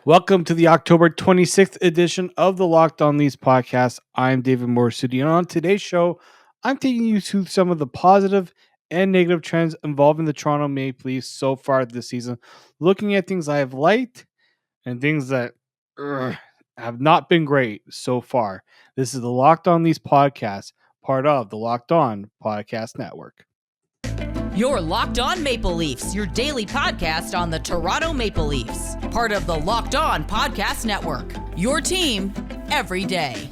Welcome to the October 26th edition of the Locked On Leafs podcast. I'm David Morassutti, and on today's show, I'm taking you through some of the positive and negative trends involving the Toronto Maple Leafs so far this season, looking at things I have liked and things that have not been great so far. This is the Locked On Leafs podcast, part of the Locked On Podcast Network. You're Locked On Maple Leafs, your daily podcast on the Toronto Maple Leafs. Part of the Locked On Podcast Network. Your team every day.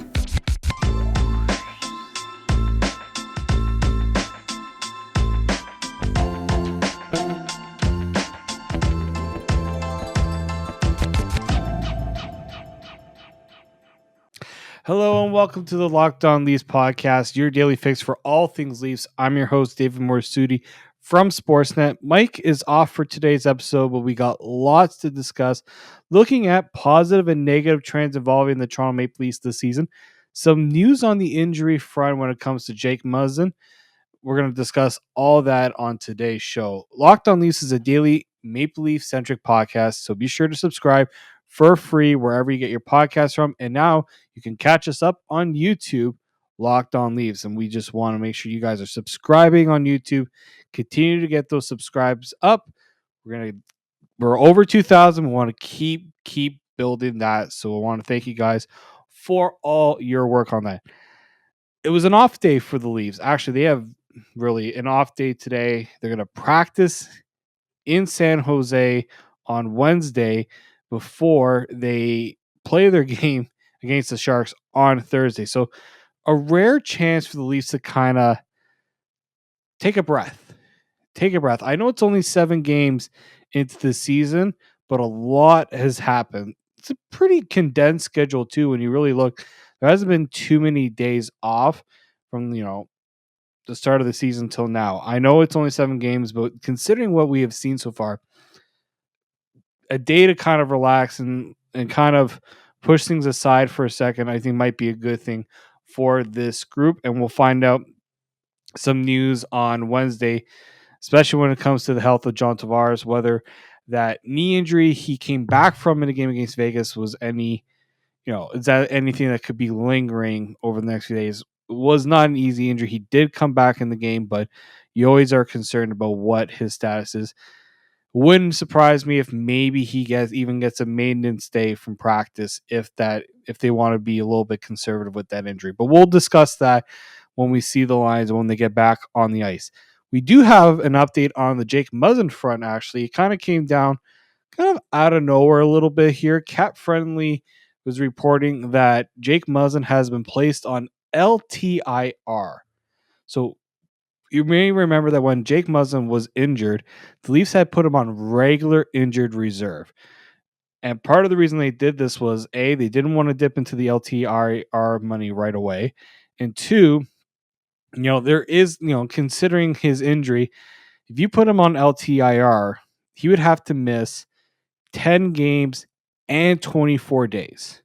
Hello and welcome to the Locked On Leafs podcast, your daily fix for all things Leafs. I'm your host, David Morassutti from Sportsnet. Mike is off for today's episode, but we got lots to discuss, looking at positive and negative trends involving the Toronto Maple Leafs this season. Some news on the injury front when it comes to Jake Muzzin. We're going to discuss all that on today's show. Locked On Leafs is a daily Maple Leaf-centric podcast, so be sure to subscribe for free wherever you get your podcasts from. And now you can catch us up on YouTube, Locked On Leafs. And we just want to make sure you guys are subscribing on YouTube. Continue to get those subscribes up. We're over 2,000. We want to keep building that. So I want to thank you guys for all your work on that. It was an off day for the Leafs. Actually, they have really an off day today. They're going to practice in San Jose on Wednesday before they play their game against the Sharks on Thursday. So a rare chance for the Leafs to kind of take a breath. Take a breath. I know it's only 7 games into the season, but a lot has happened. It's a pretty condensed schedule too when you really look. There hasn't been too many days off from, the start of the season till now. I know it's only 7 games, but considering what we have seen so far, a day to kind of relax and kind of push things aside for a second, I think might be a good thing for this group. And we'll find out some news on Wednesday, especially when it comes to the health of John Tavares, whether that knee injury he came back from in a game against Vegas was is that anything that could be lingering over the next few days. It was not an easy injury. He did come back in the game, but you always are concerned about what his status is. Wouldn't surprise me if maybe he gets a maintenance day from practice if they want to be a little bit conservative with that injury. But we'll discuss that when we see the lines when they get back on the ice. We do have an update on the Jake Muzzin front, actually. It kind of came down kind of out of nowhere a little bit here. Cap Friendly was reporting that Jake Muzzin has been placed on LTIR. So you may remember that when Jake Muzzin was injured, the Leafs had put him on regular injured reserve. And part of the reason they did this was A, they didn't want to dip into the LTIR money right away. And 2, there is, considering his injury, if you put him on LTIR, he would have to miss 10 games and 24 days.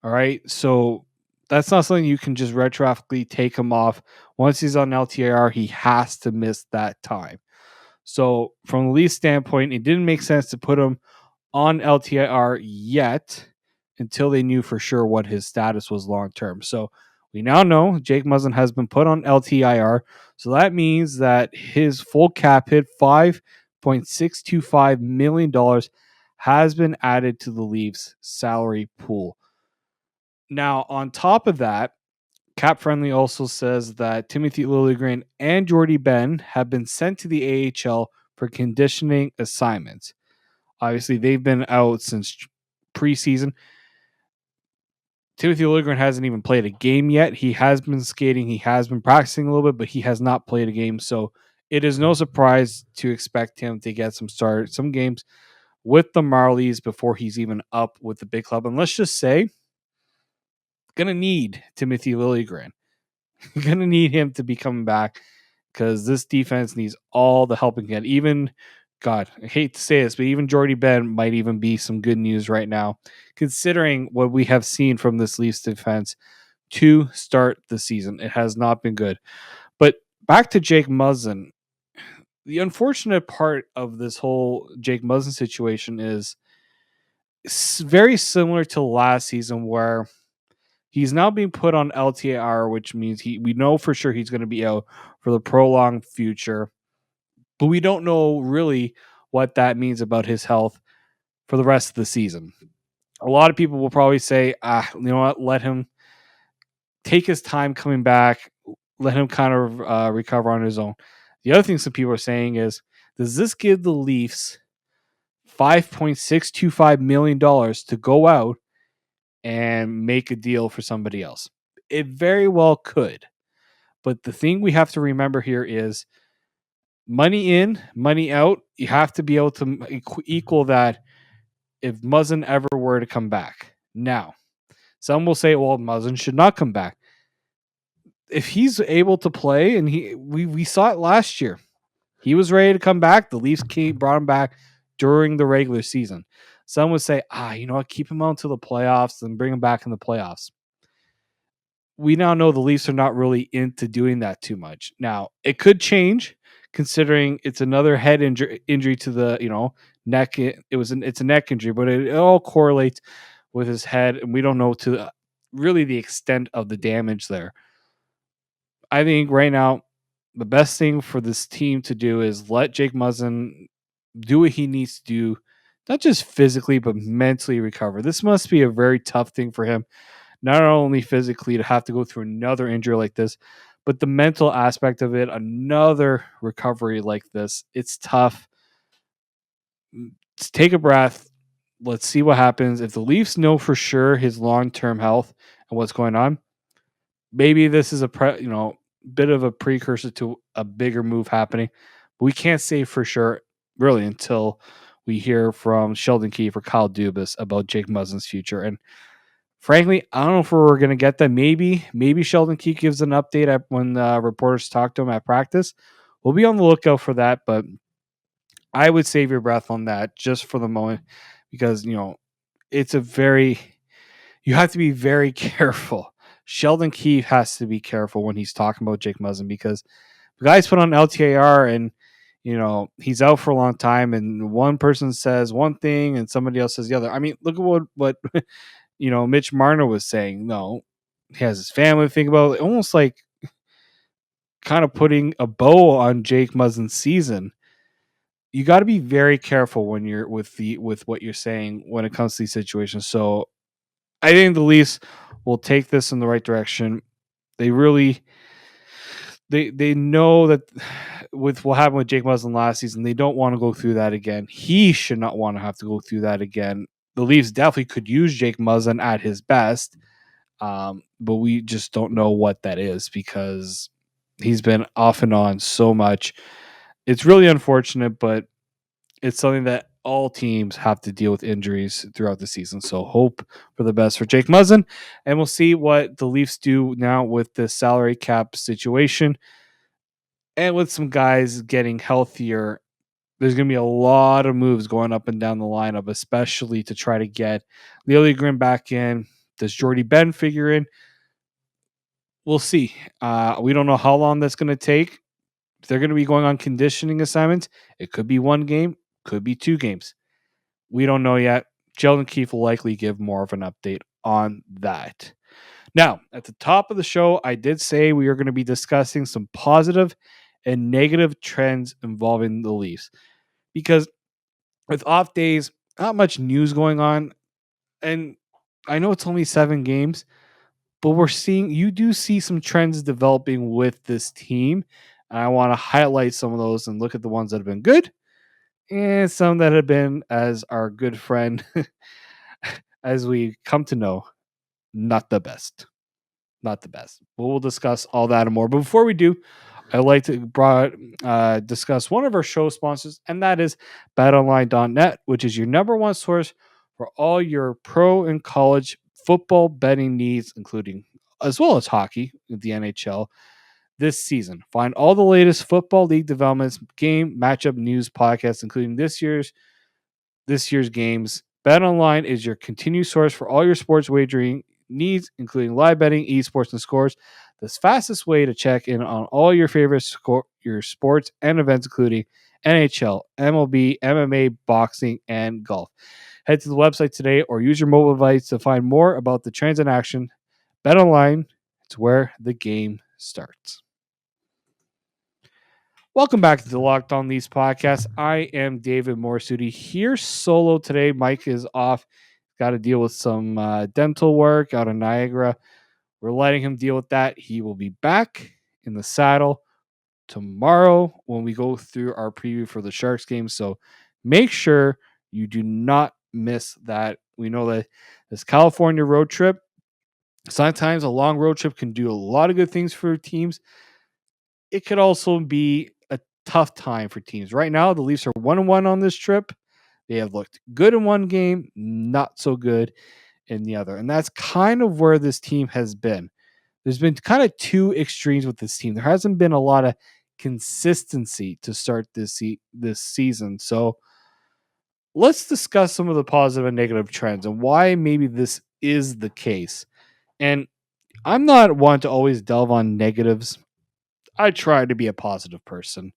All right. So that's not something you can just retroactively take him off. Once he's on LTIR, he has to miss that time. So from the Leafs standpoint, it didn't make sense to put him on LTIR yet until they knew for sure what his status was long term. So we now know Jake Muzzin has been put on LTIR. So that means that his full cap hit, $5.625 million, has been added to the Leafs salary pool. Now, on top of that, Cap Friendly also says that Timothy Liljegren and Jordy Ben have been sent to the AHL for conditioning assignments. Obviously, they've been out since preseason. Timothy Liljegren hasn't even played a game yet. He has been skating. He has been practicing a little bit, but he has not played a game. So it is no surprise to expect him to get some games with the Marlies before he's even up with the big club. And let's just say, gonna need Timothy Liljegren. Gonna need him to be coming back because this defense needs all the help it can get. Even, God, I hate to say this, but even Jordy Ben might even be some good news right now, considering what we have seen from this Leafs defense to start the season. It has not been good. But back to Jake Muzzin. The unfortunate part of this whole Jake Muzzin situation is very similar to last season where he's now being put on LTIR, which means we know for sure he's going to be out for the prolonged future, but we don't know really what that means about his health for the rest of the season. A lot of people will probably say, you know what, let him take his time coming back, let him kind of recover on his own. The other thing some people are saying is, does this give the Leafs $5.625 million to go out and make a deal for somebody else? It very well could. But the thing we have to remember here is money in, money out. You have to be able to equal that if Muzzin ever were to come back. Now, some will say, well, Muzzin should not come back. If he's able to play, and we saw it last year, he was ready to come back. The Leafs brought him back during the regular season. Some would say, you know what, keep him out until the playoffs and bring him back in the playoffs. We now know the Leafs are not really into doing that too much. Now, it could change considering it's another head injury to the, neck. It's a neck injury, but it all correlates with his head, and we don't know to really the extent of the damage there. I think right now the best thing for this team to do is let Jake Muzzin do what he needs to do, not just physically but mentally recover. This must be a very tough thing for him, not only physically to have to go through another injury like this, but the mental aspect of it, another recovery like this. It's tough. Let's take a breath. Let's see what happens. If the Leafs know for sure his long-term health and what's going on, maybe this is a bit of a precursor to a bigger move happening. But we can't say for sure really until we hear from Sheldon Keefe or Kyle Dubas about Jake Muzzin's future. And frankly, I don't know if we're going to get that. Maybe Sheldon Keefe gives an update when reporters talk to him at practice. We'll be on the lookout for that, but I would save your breath on that just for the moment because, it's you have to be very careful. Sheldon Keefe has to be careful when he's talking about Jake Muzzin because the guy's put on LTIR and, he's out for a long time and one person says one thing and somebody else says the other. I mean, look at what Mitch Marner was saying. No, he has his family to think about, almost like kind of putting a bow on Jake Muzzin's season. You got to be very careful when you're with what you're saying when it comes to these situations. So I think the Leafs will take this in the right direction. They really they know that with what happened with Jake Muzzin last season, they don't want to go through that again. He should not want to have to go through that again. The Leafs definitely could use Jake Muzzin at his best, but we just don't know what that is because he's been off and on so much. It's really unfortunate, but it's something that all teams have to deal with injuries throughout the season. So hope for the best for Jake Muzzin, and we'll see what the Leafs do now with the salary cap situation and with some guys getting healthier. There's going to be a lot of moves going up and down the lineup, especially to try to get Ilya Samsonov back in. Does Jordy Ben figure in? We'll see. We don't know how long that's going to take. If they're going to be going on conditioning assignments, it could be one game, could be 2 games. We don't know yet. Sheldon Keefe will likely give more of an update on that. Now, at the top of the show, I did say we are going to be discussing some positive and negative trends involving the Leafs. Because with off days, not much news going on. And I know it's only 7 games, but you do see some trends developing with this team. And I want to highlight some of those and look at the ones that have been good and some that have been, as our good friend, as we come to know, not the best. Not the best. But we'll discuss all that and more. But before we do, I'd like to discuss one of our show sponsors, and that is betonline.net, which is your number one source for all your pro and college football betting needs, including as well as hockey, the NHL, this season. Find all the latest football league developments, game matchup news podcasts, including this year's games. BetOnline is your continued source for all your sports wagering needs, including live betting, esports, and scores. The fastest way to check in on all your favorite your sports and events, including NHL, MLB, MMA, boxing, and golf. Head to the website today or use your mobile device to find more about the trends in action. Bet online, it's where the game starts. Welcome back to the Locked On Leafs podcast. I am David Morassutti here solo today. Mike is off. Got to deal with some dental work out of Niagara. We're letting him deal with that. He will be back in the saddle tomorrow when we go through our preview for the Sharks game. So make sure you do not miss that. We know that this California road trip, sometimes a long road trip can do a lot of good things for teams. It could also be a tough time for teams. Right now, the Leafs are 1-1 on this trip. They have looked good in one game, not so good in the other. And that's kind of where this team has been. There's been kind of two extremes with this team. There hasn't been a lot of consistency to start this season. So let's discuss some of the positive and negative trends and why maybe this is the case. And I'm not one to always delve on negatives. I try to be a positive person.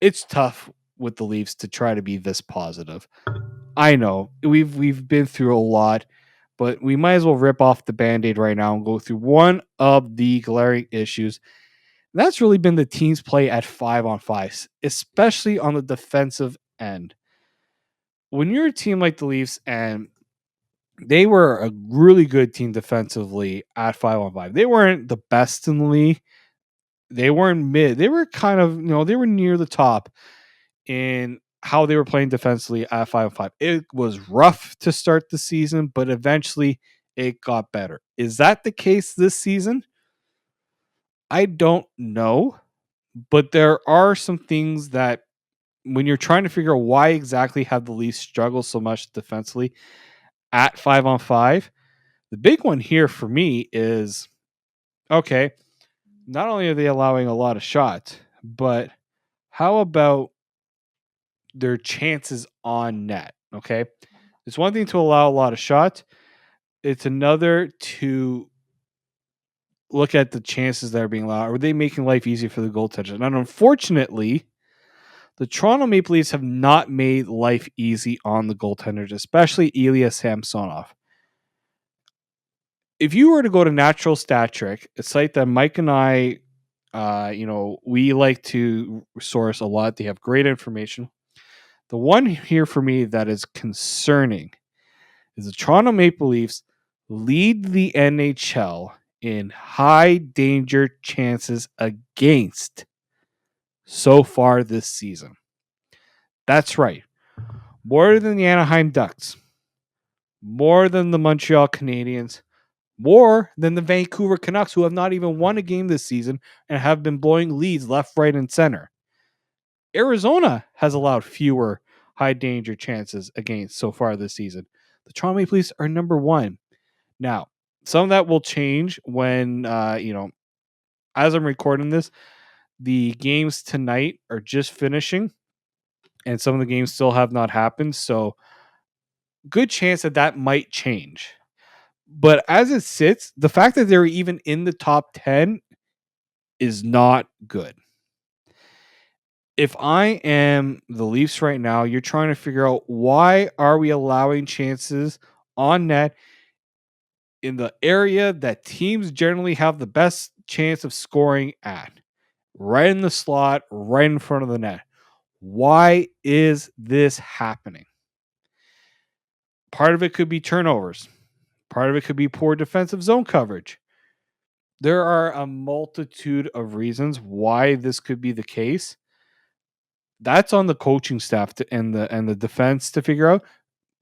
It's tough with the Leafs to try to be this positive. I know we've been through a lot, but we might as well rip off the Band-Aid right now and go through one of the glaring issues. And that's really been the team's play at 5-on-5, especially on the defensive end. When you're a team like the Leafs, and they were a really good team defensively at 5-on-5. They weren't the best in the league. They weren't mid. They were kind of, they were near the top in how they were playing defensively at 5-on-5. It was rough to start the season, but eventually it got better. Is that the case this season? I don't know, but there are some things that when you're trying to figure out why exactly have the Leafs struggled so much defensively at 5-on-5, the big one here for me is, okay, not only are they allowing a lot of shots, but how about their chances on net? Okay. It's one thing to allow a lot of shots. It's another to look at the chances that are being allowed. Are they making life easier for the goaltender? And unfortunately, the Toronto Maple Leafs have not made life easy on the goaltenders, especially Ilya Samsonov. If you were to go to Natural Stat Trick, a site that Mike and I, we like to source a lot. They have great information. The one here for me that is concerning is the Toronto Maple Leafs lead the NHL in high danger chances against so far this season. That's right. More than the Anaheim Ducks, more than the Montreal Canadiens, more than the Vancouver Canucks, who have not even won a game this season and have been blowing leads left, right, and center. Arizona has allowed fewer high danger chances against so far this season. The Toronto Maple Leafs are number one. Now, some of that will change when, as I'm recording this, the games tonight are just finishing and some of the games still have not happened. So, good chance that might change. But as it sits, the fact that they're even in the top 10 is not good. If I am the Leafs right now, you're trying to figure out why are we allowing chances on net in the area that teams generally have the best chance of scoring at, right in the slot, right in front of the net. Why is this happening? Part of it could be turnovers. Part of it could be poor defensive zone coverage. There are a multitude of reasons why this could be the case. That's on the coaching staff and the defense to figure out.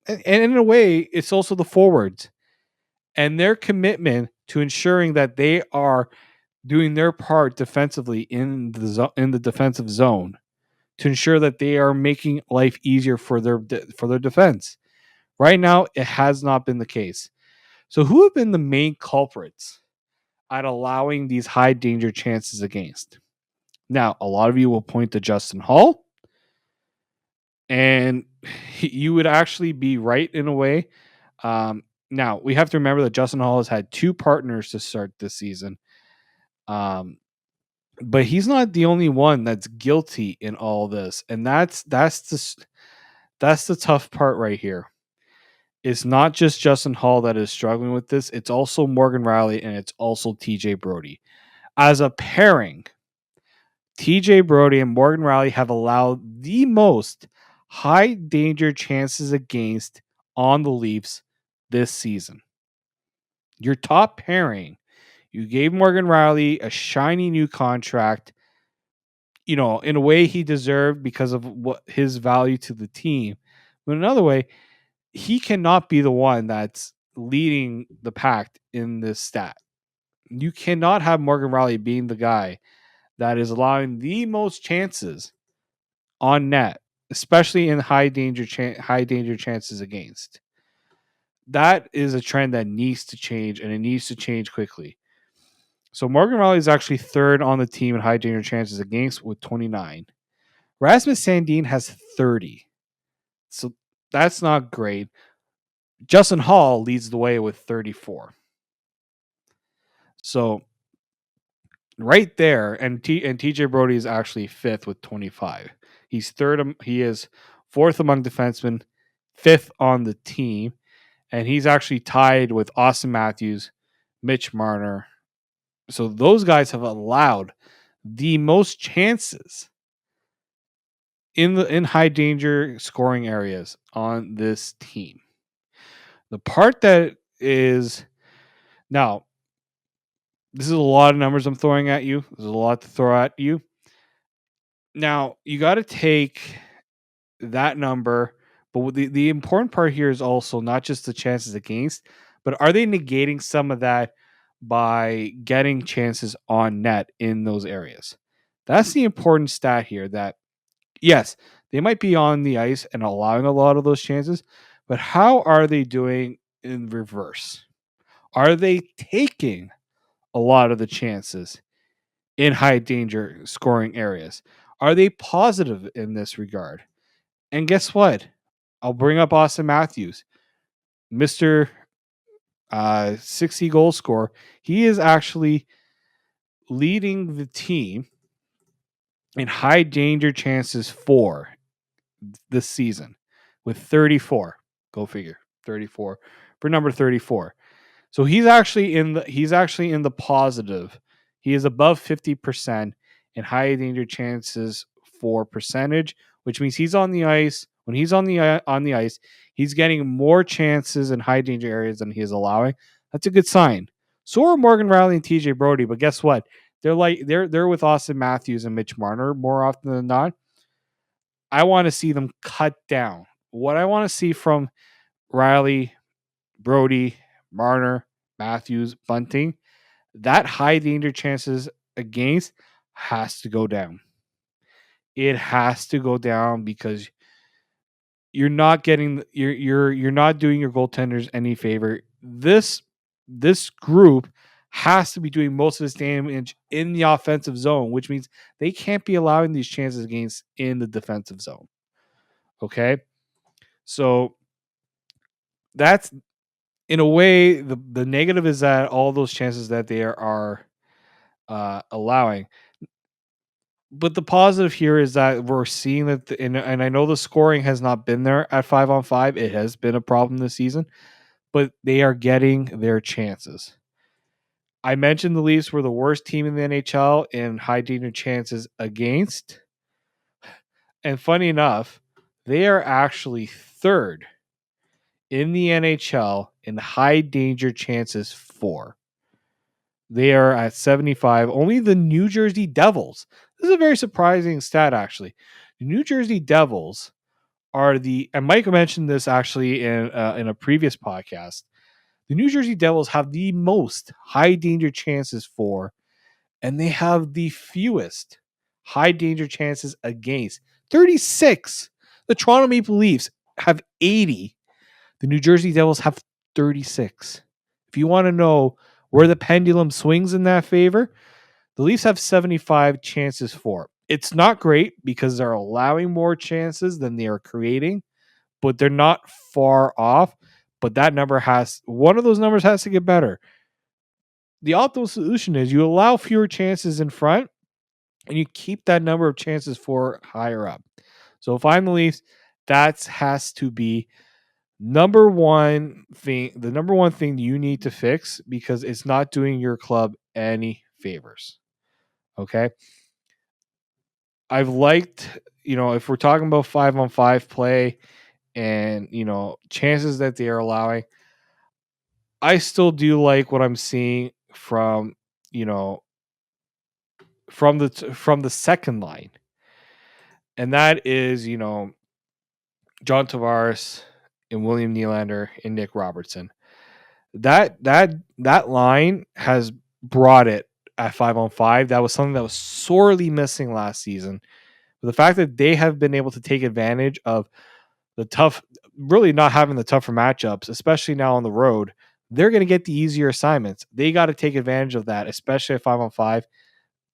And in a way, it's also the forwards and their commitment to ensuring that they are doing their part defensively in the defensive zone to ensure that they are making life easier for their defense. Right now, it has not been the case. So, who have been the main culprits at allowing these high danger chances against? Now, a lot of you will point to Justin Hall, and you would actually be right in a way. Now, we have to remember that Justin Hall has had two partners to start this season. But he's not the only one that's guilty in all this, and that's the tough part right here. It's not just Justin Hall that is struggling with this. It's also Morgan Riley and it's also TJ Brody. As a pairing, TJ Brody and Morgan Riley have allowed the most high danger chances against on the Leafs this season. Your top pairing, you gave Morgan Riley a shiny new contract, in a way he deserved because of what his value to the team. But another way, he cannot be the one that's leading the pack in this stat. You cannot have Morgan Riley being the guy that is allowing the most chances on net, especially in high danger chances against. That is a trend that needs to change, and it needs to change quickly. So Morgan Riley is actually third on the team in high danger chances against with 29. Rasmus Sandin has 30. So that's not great. Justin Hall leads the way with 34. So right there, and TJ Brody is actually fifth with 25. He's third. He is fourth among defensemen, fifth on the team, and he's actually tied with Austin Matthews, Mitch Marner. So those guys have allowed the most chances in high danger scoring areas on this team. The part that is now, this is a lot of numbers I'm throwing at you. There's a lot to throw at you. Now, you got to take that number, but the important part here is also not just the chances against, but are they negating some of that by getting chances on net in those areas? That's the important stat here that, yes, they might be on the ice and allowing a lot of those chances, but how are they doing in reverse? Are they taking a lot of the chances in high danger scoring areas? Are they positive in this regard? And guess what? I'll bring up Austin Matthews, Mr. 60 goal scorer. He is actually leading the team in high danger chances for this season with 34. Go figure. 34 for number 34. So he's actually in the positive. He is above 50% in high danger chances for percentage, which means he's on the ice. When he's on the ice, he's getting more chances in high danger areas than he is allowing. That's a good sign. So are Morgan Riley and TJ Brody, but guess what? They're with Austin Matthews and Mitch Marner more often than not. I want to see them cut down. What I want to see from Riley, Brody, Marner, Matthews, Bunting, that high danger chances against has to go down. It has to go down because you're not getting you're not doing your goaltenders any favor. This group has to be doing most of this damage in the offensive zone, which means they can't be allowing these chances against in the defensive zone. Okay? So that's in a way the negative is that all those chances that they are allowing. But the positive here is that we're seeing that, and I know the scoring has not been there at 5-on-5. It has been a problem this season, but they are getting their chances. I mentioned the Leafs were the worst team in the NHL in high danger chances against. And funny enough, they are actually third in the NHL in high danger chances for. They are at 75. Only the New Jersey Devils. This is a very surprising stat, actually. The New Jersey Devils are and Mike mentioned this actually in a previous podcast. The New Jersey Devils have the most high danger chances for, and they have the fewest high danger chances against. 36. The Toronto Maple Leafs have 80. The New Jersey Devils have 36. If you want to know where the pendulum swings in that favor, the Leafs have 75 chances for. It's not great because they're allowing more chances than they are creating, but they're not far off. But one of those numbers has to get better. The optimal solution is you allow fewer chances in front and you keep that number of chances for higher up. So if I'm the Leafs, that has to be The number one thing you need to fix, because it's not doing your club any favors. Okay. I've liked, if we're talking about 5-on-5 play and, chances that they are allowing, I still do like what I'm seeing from, you know, from the second line. And that is, John Tavares and William Nylander and Nick Robertson. That line has brought it at 5-on-5. That was something that was sorely missing last season. But the fact that they have been able to take advantage of the tough, really not having the tougher matchups, especially now on the road, they're going to get the easier assignments. They got to take advantage of that, especially at 5-on-5.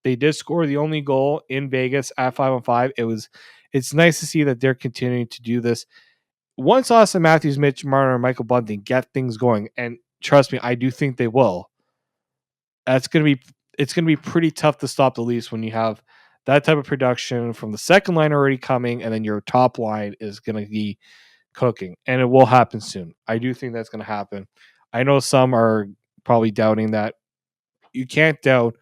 They did score the only goal in Vegas at 5-on-5. It's nice to see that they're continuing to do this. Once Austin Matthews, Mitch Marner, and Michael Bunting get things going, and trust me, I do think they will. That's gonna be it's gonna be pretty tough to stop the Leafs when you have that type of production from the second line already coming, and then your top line is gonna be cooking, and it will happen soon. I do think that's gonna happen. I know some are probably doubting that. You can't doubt.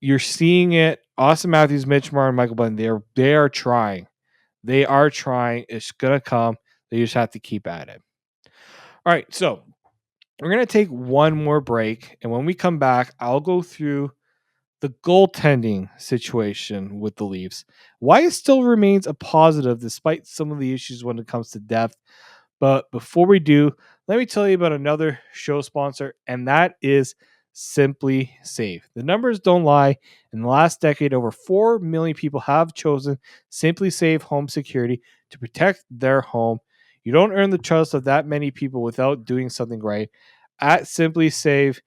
You're seeing it. Austin Matthews, Mitch Marner, and Michael Bunting. They are trying. They are trying. It's gonna come. They just have to keep at it. All right, so we're going to take one more break. And when we come back, I'll go through the goaltending situation with the Leafs, why it still remains a positive despite some of the issues when it comes to depth. But before we do, let me tell you about another show sponsor, and that is Simply Safe. The numbers don't lie. In the last decade, over 4 million people have chosen Simply Safe Home Security to protect their home. You don't earn the trust of that many people without doing something right. At Simply Safe,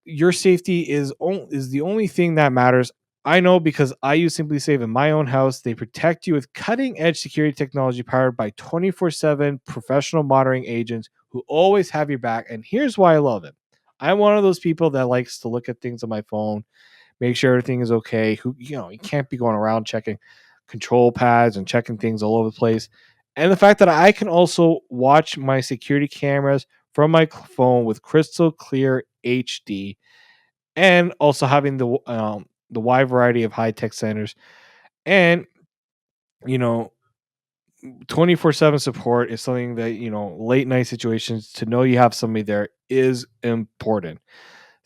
your safety is the only thing that matters. I know because I use Simply Safe in my own house. They protect you with cutting edge security technology powered by 24/7 professional monitoring agents who always have your back. And here's why I love it. I'm one of those people that likes to look at things on my phone, make sure everything is okay. You can't be going around checking control pads and checking things all over the place. And the fact that I can also watch my security cameras from my phone with crystal clear HD, and also having the wide variety of high tech centers, and you know 24/7 support is something that late night situations, to know you have somebody there is important.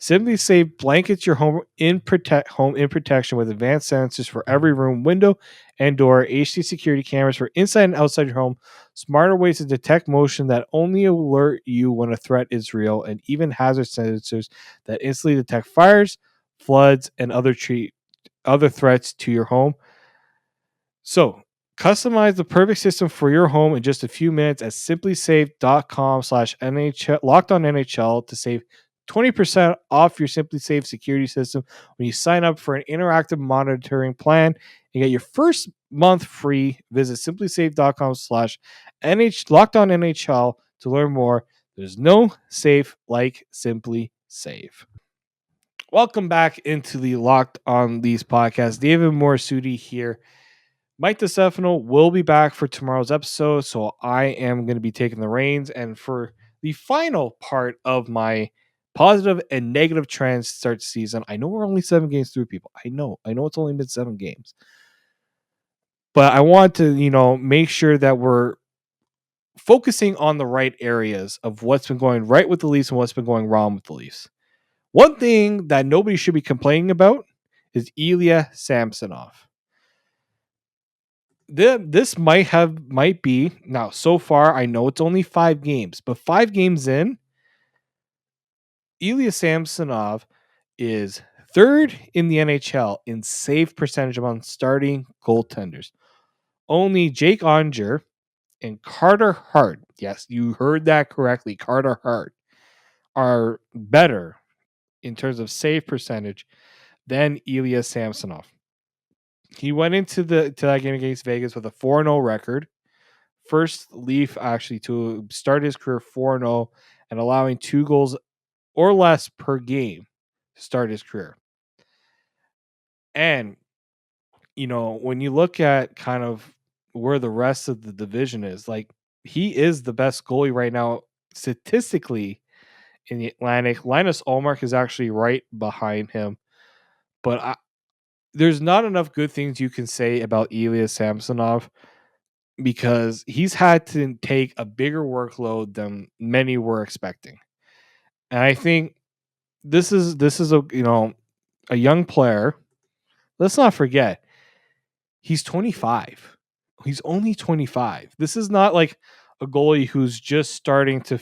Simply Safe blankets your home in protection with advanced sensors for every room, window, and door, HD security cameras for inside and outside your home, smarter ways to detect motion that only alert you when a threat is real, and even hazard sensors that instantly detect fires, floods, and other threats to your home. So, customize the perfect system for your home in just a few minutes at simplysafe.com/NHL locked on NHL to save 20% off your Simply Safe security system when you sign up for an interactive monitoring plan and get your first month free. Visit simplysafe.com/NH locked on NHL to learn more. There's no safe like Simply Safe. Welcome back into the Locked on Leafs podcast. David Morassutti here. Mike DeStefano will be back for tomorrow's episode, so I am going to be taking the reins. And for the final part of my positive and negative trends to start the season, I know we're only 7 games through, people. I know it's only been 7 games, but I want to, make sure that we're focusing on the right areas of what's been going right with the Leafs and what's been going wrong with the Leafs. One thing that nobody should be complaining about is Ilya Samsonov. This might be now, so far I know it's only 5 games, but 5 games in, Ilya Samsonov is third in the NHL in save percentage among starting goaltenders. Only Jake Onger and Carter Hart, yes, you heard that correctly, Carter Hart, are better in terms of save percentage than Ilya Samsonov. He went into that game against Vegas with a 4-0 record. First Leaf actually to start his career 4-0 and allowing 2 goals or less per game to start his career. And, when you look at kind of where the rest of the division is, like, he is the best goalie right now statistically in the Atlantic. Linus Ullmark is actually right behind him, but there's not enough good things you can say about Ilya Samsonov because he's had to take a bigger workload than many were expecting. And I think this is a a young player. Let's not forget he's 25. He's only 25. This is not like a goalie who's just starting to,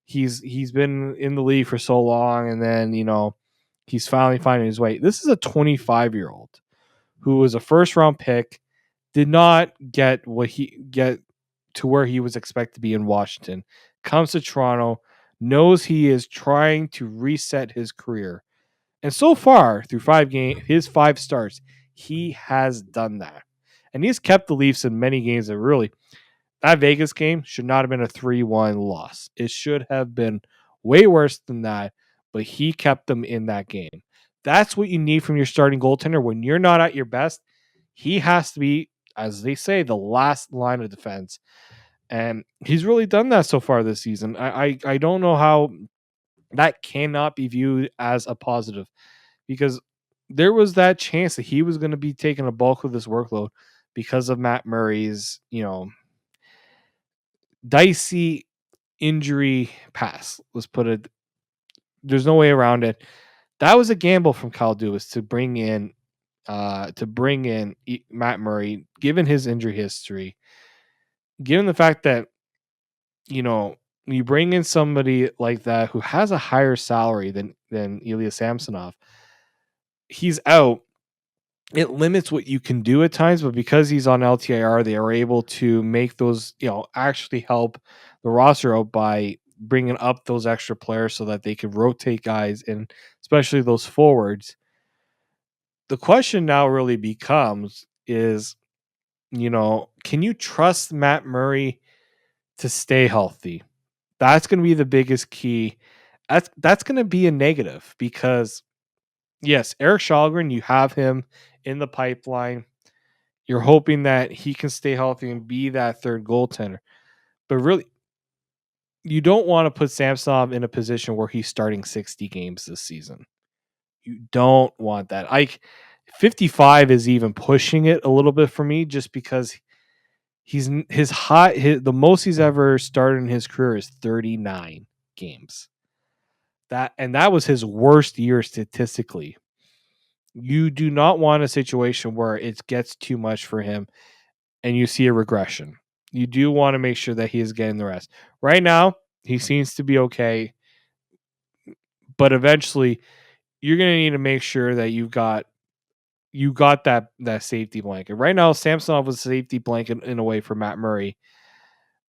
he's been in the league for so long and then, he's finally finding his way. This is a 25-year-old who was a first round pick, did not get to where he was expected to be in Washington. Comes to Toronto, knows he is trying to reset his career. And so far, through his 5 starts, he has done that. And he's kept the Leafs in many games that really, that Vegas game should not have been a 3-1 loss. It should have been way worse than that, but he kept them in that game. That's what you need from your starting goaltender. When you're not at your best, he has to be, as they say, the last line of defense. And he's really done that so far this season. I don't know how that cannot be viewed as a positive because there was that chance that he was going to be taking a bulk of this workload because of Matt Murray's, dicey injury pass. Let's put it. There's no way around it. That was a gamble from Kyle Dubas to bring in Matt Murray, given his injury history, given the fact that you know you bring in somebody like that who has a higher salary than Ilya Samsonov. He's out. It limits what you can do at times, but because he's on LTIR, they are able to make those, actually help the roster out by bringing up those extra players so that they can rotate guys and especially those forwards. The question now really becomes is, can you trust Matt Murray to stay healthy? That's going to be the biggest key. That's going to be a negative because yes, Eric Shalgren, you have him in the pipeline. You're hoping that he can stay healthy and be that third goaltender. But really, you don't want to put Samsonov in a position where he's starting 60 games this season. You don't want that. 55 is even pushing it a little bit for me just because the most he's ever started in his career is 39 games. That was his worst year statistically. You do not want a situation where it gets too much for him and you see a regression. You do want to make sure that he is getting the rest. Right now, he seems to be okay, but eventually you're going to need to make sure that you got that safety blanket. Right now, Samsonov was a safety blanket in a way for Matt Murray.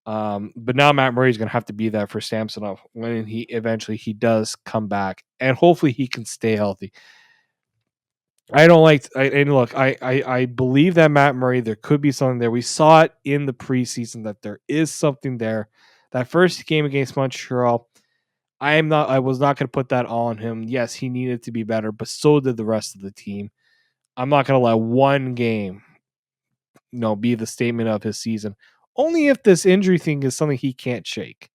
But now Matt Murray is going to have to be that for Samsonov when he eventually does come back, and hopefully he can stay healthy. I believe that Matt Murray, there could be something there. We saw it in the preseason that there is something there. That first game against Montreal, I was not going to put that all on him. Yes, he needed to be better, but so did the rest of the team. I'm not going to let one game, be the statement of his season. Only if this injury thing is something he can't shake.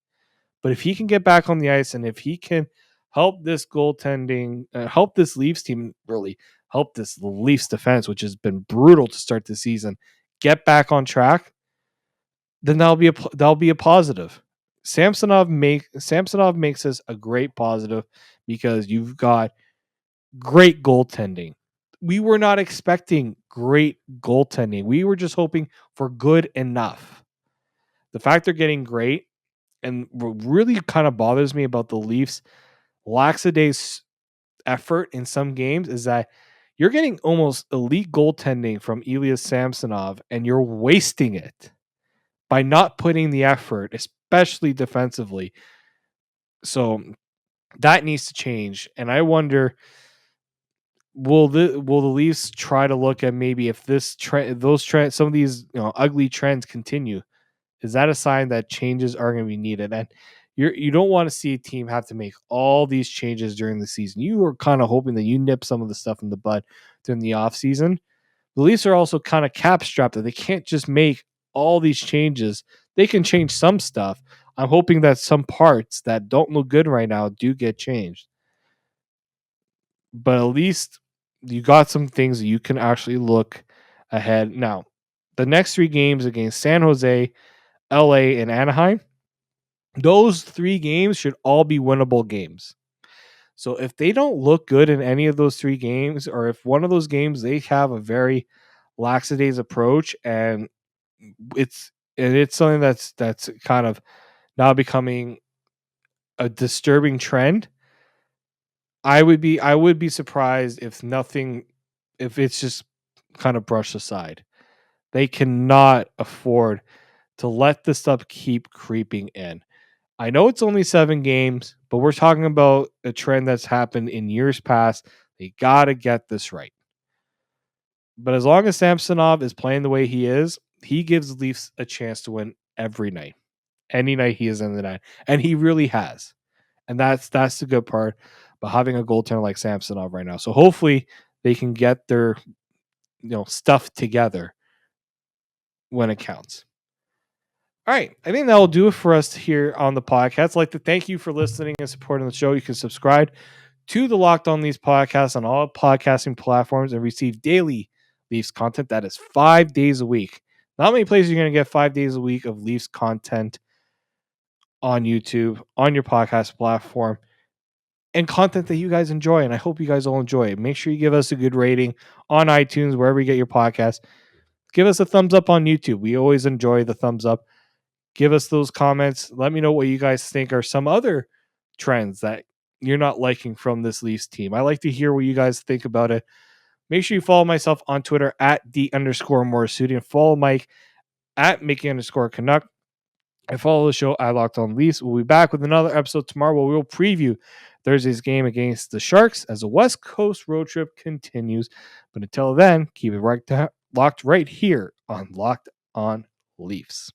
But if he can get back on the ice and if he can help this goaltending, help this Leafs team, really help this Leafs defense, which has been brutal to start the season, get back on track, then that'll be a positive. Samsonov makes this a great positive because you've got great goaltending. We were not expecting great goaltending. We were just hoping for good enough. The fact they're getting great, and what really kind of bothers me about the Leafs lackadays effort in some games is that you're getting almost elite goaltending from Ilya Samsonov and you're wasting it by not putting the effort, especially defensively. So that needs to change. And I wonder, will the Leafs try to look at maybe if this some of these ugly trends continue? Is that a sign that changes are going to be needed? And you don't want to see a team have to make all these changes during the season. You were kind of hoping that you nip some of the stuff in the bud during the offseason. The Leafs are also kind of cap strapped that they can't just make all these changes they can change some stuff. I'm hoping that some parts that don't look good right now do get changed. But at least you got some things that you can actually look ahead. Now, the next 3 games against San Jose, LA, and Anaheim, those 3 games should all be winnable games. So if they don't look good in any of those 3 games, or if one of those games they have a very laxadays approach, and it's something that's kind of now becoming a disturbing trend, I would be surprised if it's just kind of brushed aside. They cannot afford to let this stuff keep creeping in. I know it's only 7 games, but we're talking about a trend that's happened in years past. They got to get this right. But as long as Samsonov is playing the way he gives the Leafs a chance to win every night. Any night he is in the night. And he really has. And that's the good part about having a goaltender like Samsonov right now. So hopefully they can get their stuff together when it counts. All right. I think that will do it for us here on the podcast. I'd like to thank you for listening and supporting the show. You can subscribe to the Locked On Leafs podcast on all podcasting platforms and receive daily Leafs content. That is 5 days a week. Not many places you're going to get 5 days a week of Leafs content on YouTube, on your podcast platform, and content that you guys enjoy. And I hope you guys all enjoy it. Make sure you give us a good rating on iTunes, wherever you get your podcast. Give us a thumbs up on YouTube. We always enjoy the thumbs up. Give us those comments. Let me know what you guys think are some other trends that you're not liking from this Leafs team. I like to hear what you guys think about it. Make sure you follow myself on Twitter at @D_Morassutti and follow Mike at Mickey_Canuck. And follow the show at Locked On Leafs. We'll be back with another episode tomorrow where we'll preview Thursday's game against the Sharks as the West Coast road trip continues. But until then, keep it locked right here on Locked On Leafs.